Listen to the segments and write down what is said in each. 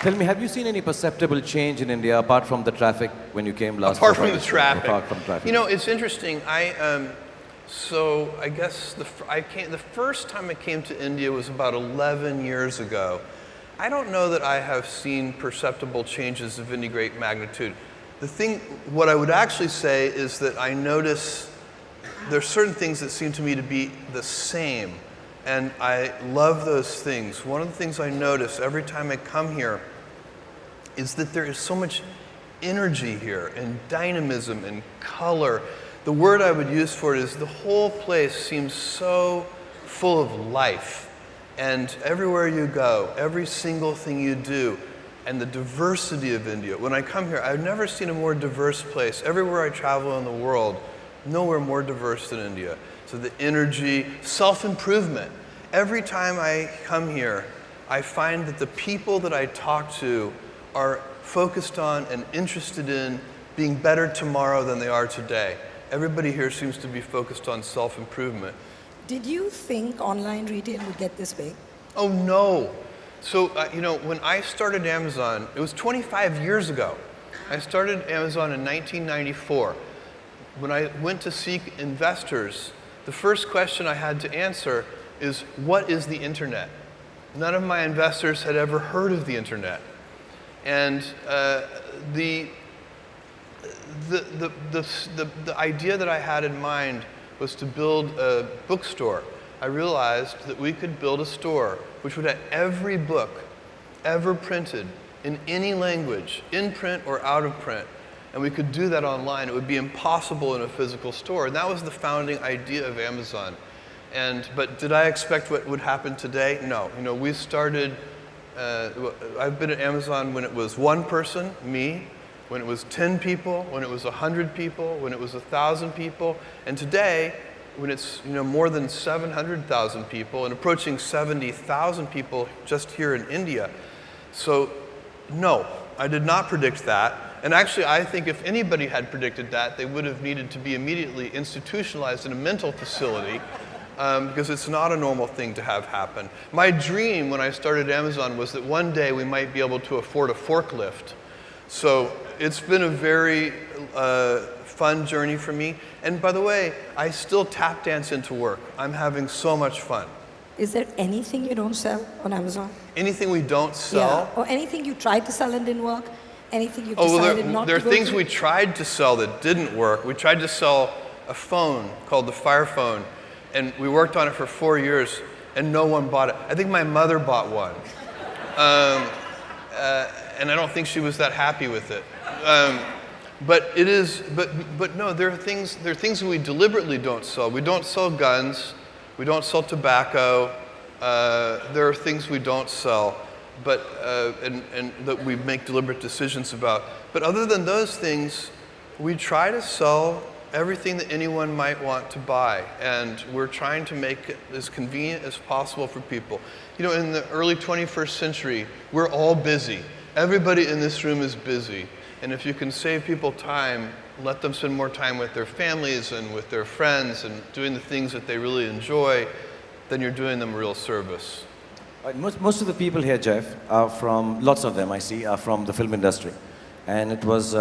Tell me, have you seen any perceptible change in India apart from the traffic when you came last? Apart from the traffic. Apart from traffic. You know, it's interesting. So I guess the first time I came to India was about 11 years ago. I don't know that I have seen perceptible changes of any great magnitude. What I would actually say is that I notice there are certain things that seem to me to be the same, and I love those things. One of the things I notice every time I come here is that there is so much energy here, and dynamism, and color. The word I would use for it is the whole place seems so full of life. And everywhere you go, every single thing you do, and the diversity of India. When I come here, I've never seen a more diverse place. Everywhere I travel in the world, nowhere more diverse than India. So the energy, self-improvement. Every time I come here, I find that the people that I talk to are focused on and interested in being better tomorrow than they are today. Everybody here seems to be focused on self-improvement. Did you think online retail would get this big? Oh, no. So, you know, when I started Amazon, it was 25 years ago. I started Amazon in 1994. When I went to seek investors, the first question I had to answer is, what is the internet? None of my investors had ever heard of the internet. And the idea that I had in mind was to build a bookstore. I realized that we could build a store which would have every book ever printed in any language, in print or out of print, and we could do that online. It would be impossible in a physical store, and that was the founding idea of Amazon. But did I expect what would happen today? No. You know, we started, I've been at Amazon when it was one person, me, when it was 10 people, when it was 100 people, when it was 1,000 people, and today, when it's more than 700,000 people and approaching 70,000 people just here in India. So, no, I did not predict that. And actually, I think if anybody had predicted that, they would have needed to be immediately institutionalized in a mental facility because it's not a normal thing to have happen. My dream when I started Amazon was that one day we might be able to afford a forklift. So it's been a very fun journey for me. And by the way, I still tap dance into work. I'm having so much fun. Is there anything you don't sell on Amazon? Anything we don't sell? Yeah. Or anything you tried to sell and didn't work? Anything you've decided not to there go are things through? we tried to sell that didn't work. We tried to sell a phone called the Fire Phone, and we worked on it for 4 years, and no one bought it. I think my mother bought one. And I don't think she was that happy with it. But no, there are things that we deliberately don't sell. We don't sell guns. We don't sell tobacco. There are things we don't sell, but and that we make deliberate decisions about. But other than those things, we try to sell everything that anyone might want to buy, and we're trying to make it as convenient as possible for people. You know, in the early 21st century, we're all busy. Everybody in this room is busy. And if you can save people time, let them spend more time with their families and with their friends and doing the things that they really enjoy, then you're doing them a real service. Most of the people here, Jeff, are from, lots of them I see, are from the film industry. And it was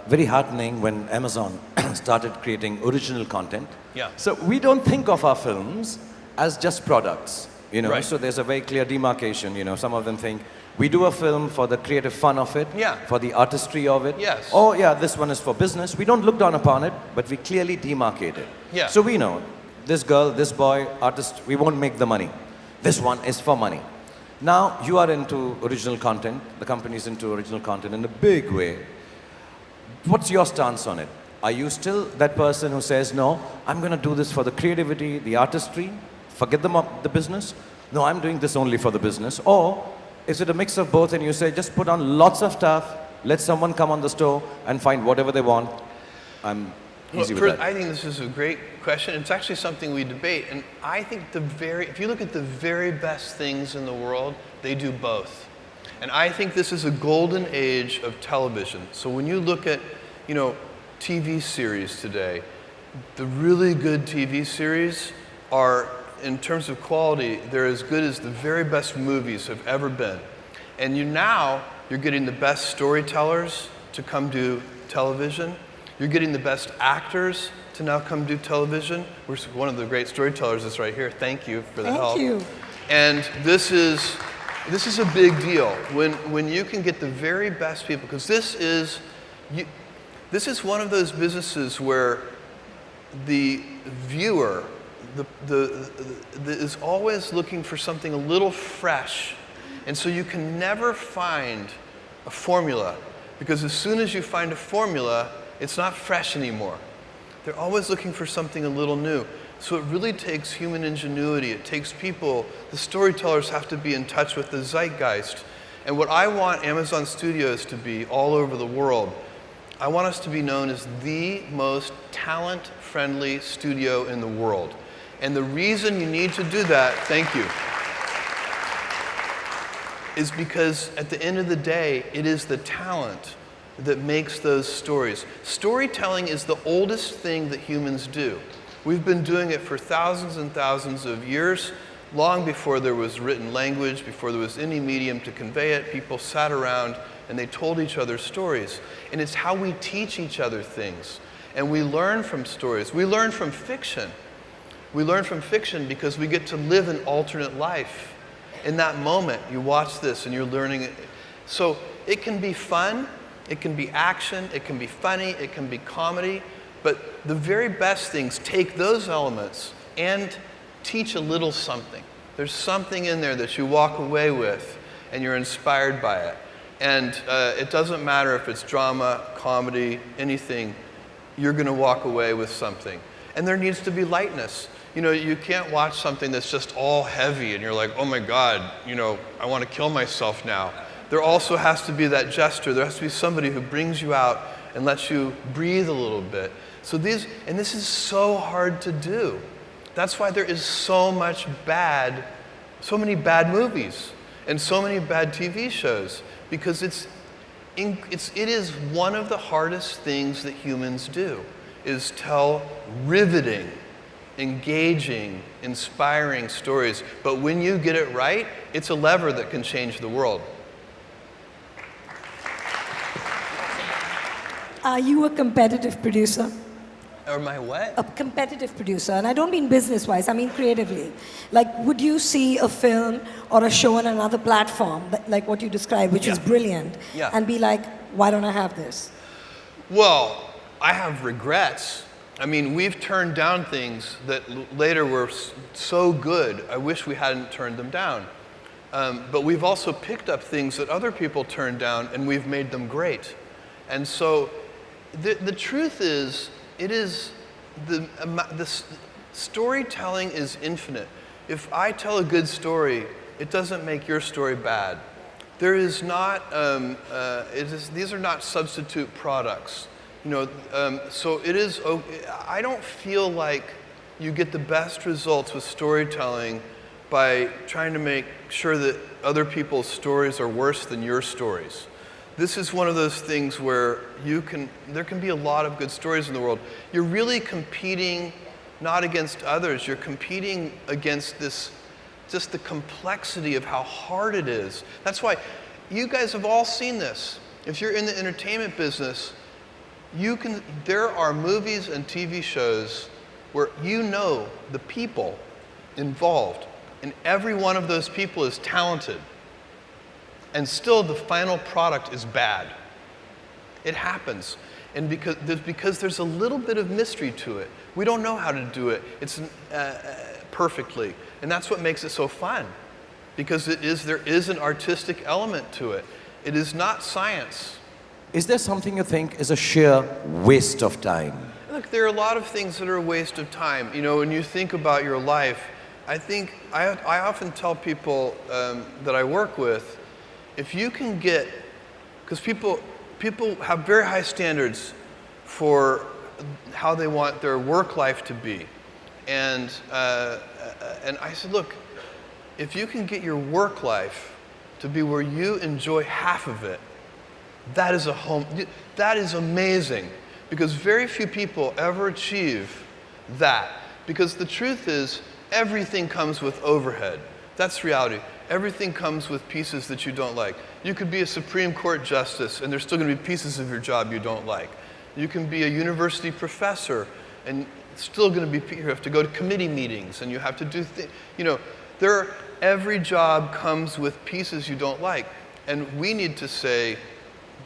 very heartening when Amazon started creating original content. Yeah. So we don't think of our films as just products, you know. Right. So there's a very clear demarcation, you know. Some of them think, we do a film for the creative fun of it, Yeah. for the artistry of it. Yes. Oh yeah, this one is for business. We don't look down upon it, but we clearly demarcate it. Yeah. So we know, this girl, this boy, artist, we won't make the money. This one is for money. Now you are into original content, the company's into original content in a big way. What's your stance on it? Are you still that person who says, no, I'm going to do this for the creativity, the artistry, forget the business? No, I'm doing this only for the business. Or is it a mix of both and you say, just put on lots of stuff, let someone come on the store and find whatever they want? I'm easy with that. I think this is a great question. It's actually something we debate. And I think if you look at the very best things in the world, they do both. And I think this is a golden age of television. So when you look at, you know, TV series today, the really good TV series are, in terms of quality, they're as good as the very best movies have ever been. And now, You're getting the best storytellers to come do television. You're getting the best actors to now come do television. One of the great storytellers is right here. Thank you for the help. Thank you. And this is a big deal when you can get the very best people, because this is one of those businesses where the viewer is always looking for something a little fresh. And so you can never find a formula, because as soon as you find a formula, it's not fresh anymore. They're always looking for something a little new. So it really takes human ingenuity. It takes people. The storytellers have to be in touch with the zeitgeist. And what I want Amazon Studios to be all over the world, I want us to be known as the most talent-friendly studio in the world. And the reason you need to do that, thank you, is because at the end of the day, it is the talent that makes those stories. Storytelling is the oldest thing that humans do. We've been doing it for thousands and thousands of years, long before there was written language, before there was any medium to convey it. People sat around and they told each other stories. And it's how we teach each other things. And we learn from stories. We learn from fiction. We learn from fiction because we get to live an alternate life. In that moment, you watch this and you're learning it. So it can be fun, it can be action, it can be funny, it can be comedy, but the very best things take those elements and teach a little something. There's something in there that you walk away with and you're inspired by it. And it doesn't matter if it's drama, comedy, anything, you're going to walk away with something. And there needs to be lightness. You know, you can't watch something that's just all heavy and you're like, oh my God, you know, I want to kill myself now. There also has to be that gesture. There has to be somebody who brings you out and lets you breathe a little bit. So this is so hard to do. That's why there is so many bad movies and so many bad TV shows, because it is one of the hardest things that humans do, is tell riveting, engaging, inspiring stories. But when you get it right, it's a lever that can change the world. Are you a competitive producer? Or my what? A competitive producer, and I don't mean business-wise, I mean creatively. Like, would you see a film or a show on another platform, like what you described, which is brilliant, and be like, why don't I have this? Well, I have regrets. I mean, we've turned down things that later were so good, I wish we hadn't turned them down. But we've also picked up things that other people turned down, and we've made them great. And so the truth is, the storytelling is infinite. If I tell a good story, it doesn't make your story bad. There is not, these are not substitute products. You know, so it is, I don't feel like you get the best results with storytelling by trying to make sure that other people's stories are worse than your stories. This is one of those things where there can be a lot of good stories in the world. You're really competing not against others, you're competing against just the complexity of how hard it is. That's why you guys have all seen this. If you're in the entertainment business, there are movies and TV shows where you know the people involved, and every one of those people is talented. And still the final product is bad. It happens. And because there's a little bit of mystery to it. We don't know how to do it perfectly. And that's what makes it so fun. Because there is an artistic element to it. It is not science. Is there something you think is a sheer waste of time? Look, there are a lot of things that are a waste of time. You know, when you think about your life, I think I often tell people that I work with, if you can get, because people have very high standards for how they want their work life to be, and I said, look, if you can get your work life to be where you enjoy half of it, that is amazing, because very few people ever achieve that. Because the truth is, everything comes with overhead. That's reality. Everything comes with pieces that you don't like. You could be a Supreme Court justice, and there's still going to be pieces of your job you don't like. You can be a university professor, and it's still going to be, you have to go to committee meetings, and you have to do things. You know, every job comes with pieces you don't like. And we need to say,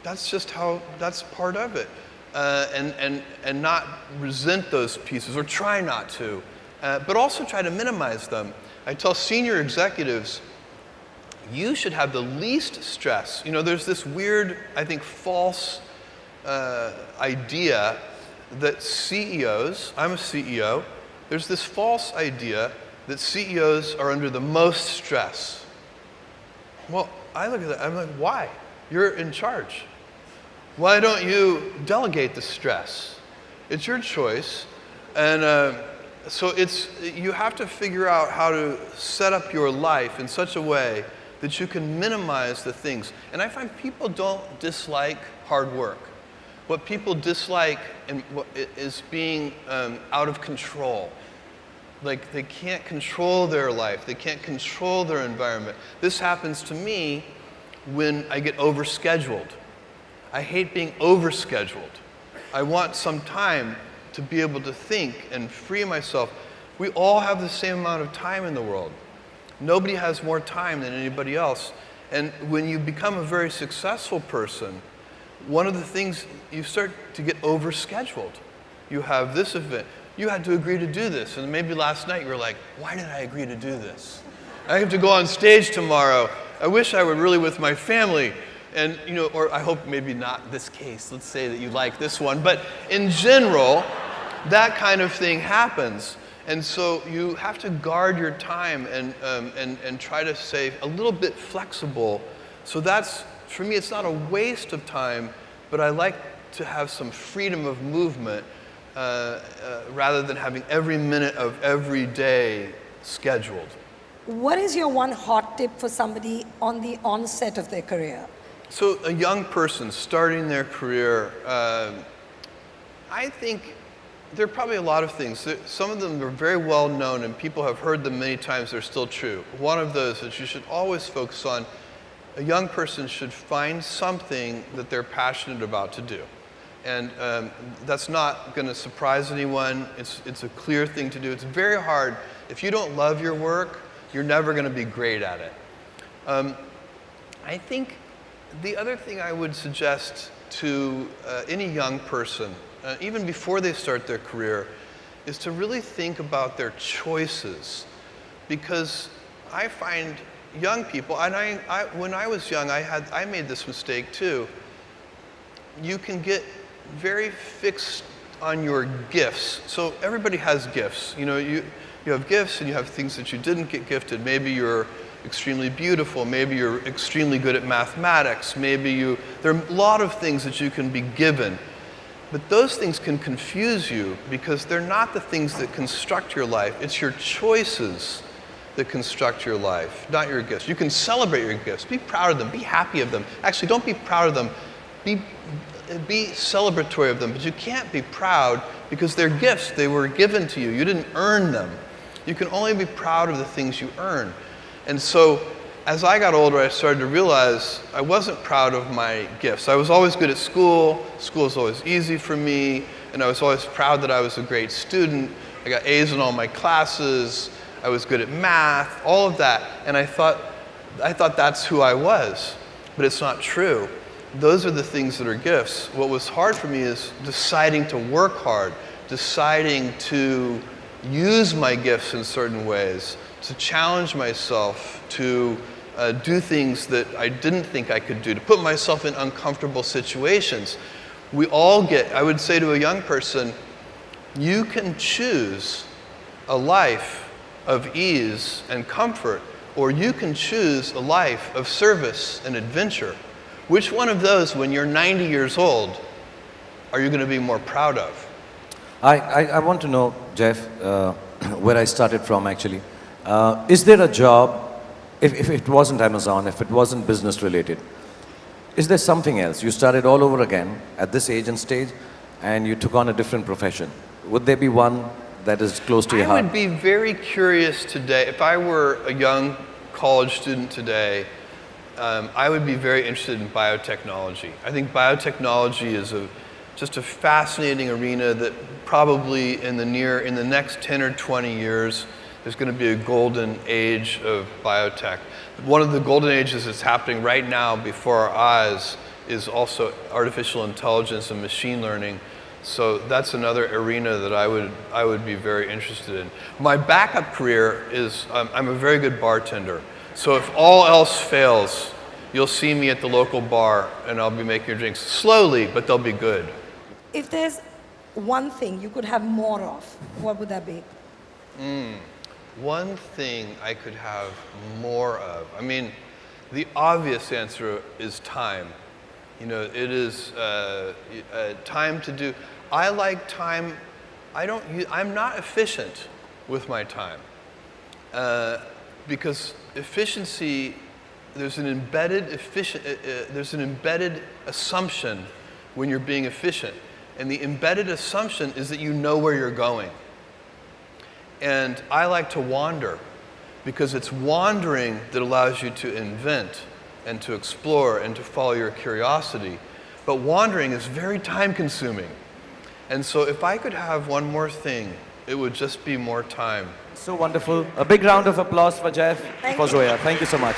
that's just how, that's part of it. And not resent those pieces, or try not to, but also try to minimize them. I tell senior executives, you should have the least stress. You know, there's this weird, I think, false idea that CEOs, I'm a CEO, there's this false idea that CEOs are under the most stress. Well, I look at that, I'm like, why? You're in charge. Why don't you delegate the stress? It's your choice. And so you have to figure out how to set up your life in such a way that you can minimize the things. And I find people don't dislike hard work. What people dislike is being out of control. Like, they can't control their life. They can't control their environment. This happens to me when I get overscheduled. I hate being overscheduled. I want some time to be able to think and free myself. We all have the same amount of time in the world. Nobody has more time than anybody else. And when you become a very successful person, one of the things, you start to get overscheduled. You have this event. You had to agree to do this. And maybe last night you were like, why did I agree to do this? I have to go on stage tomorrow. I wish I were really with my family. And, you know, or I hope maybe not this case. Let's say that you like this one. But in general, that kind of thing happens. And so you have to guard your time and try to stay a little bit flexible. So that's, for me, it's not a waste of time, but I like to have some freedom of movement rather than having every minute of every day scheduled. What is your one hot tip for somebody on the onset of their career? So a young person starting their career, I think there are probably a lot of things. Some of them are very well known and people have heard them many times. They're still true. One of those is you should always focus on, a young person should find something that they're passionate about to do. And that's not going to surprise anyone. It's a clear thing to do. It's very hard. If you don't love your work, you're never going to be great at it. I think the other thing I would suggest to any young person, even before they start their career, is to really think about their choices. Because I find young people, and when I was young, I made this mistake too. You can get very fixed on your gifts. So everybody has gifts. You know, you have gifts and you have things that you didn't get gifted. Maybe you're extremely beautiful. Maybe you're extremely good at mathematics. Maybe there are a lot of things that you can be given. But those things can confuse you because they're not the things that construct your life. It's your choices that construct your life, not your gifts. You can celebrate your gifts. Be proud of them. Be happy of them. Actually, don't be proud of them. Be celebratory of them. But you can't be proud because they're gifts. They were given to you. You didn't earn them. You can only be proud of the things you earn. And so, as I got older, I started to realize I wasn't proud of my gifts. I was always good at school. School was always easy for me. And I was always proud that I was a great student. I got A's in all my classes. I was good at math, all of that. And I thought that's who I was. But it's not true. Those are the things that are gifts. What was hard for me is deciding to work hard, deciding to use my gifts in certain ways, to challenge myself, to do things that I didn't think I could do, to put myself in uncomfortable situations. We all I would say to a young person, you can choose a life of ease and comfort, or you can choose a life of service and adventure. Which one of those, when you're 90 years old, are you going to be more proud of? I want to know, Jeff, where I started from actually. Is there a job, if it wasn't Amazon, if it wasn't business related, is there something else? You started all over again at this age and stage and you took on a different profession. Would there be one that is close to your heart? I would be very curious today, if I were a young college student today, I would be very interested in biotechnology. I think biotechnology is just a fascinating arena that probably in the next 10 or 20 years, there's going to be a golden age of biotech. One of the golden ages that's happening right now before our eyes is also artificial intelligence and machine learning. So that's another arena that I would be very interested in. My backup career is I'm a very good bartender. So if all else fails, you'll see me at the local bar and I'll be making your drinks slowly, but they'll be good. If there's one thing you could have more of, what would that be? One thing I could have more of. I mean, the obvious answer is time. You know, it is time to do. I like time. I'm not efficient with my time because efficiency. There's an embedded assumption when you're being efficient, and the embedded assumption is that you know where you're going. And I like to wander because it's wandering that allows you to invent and to explore and to follow your curiosity. But wandering is very time consuming. And so if I could have one more thing, it would just be more time. So wonderful. A big round of applause for Jeff, for Zoya. Thank you so much.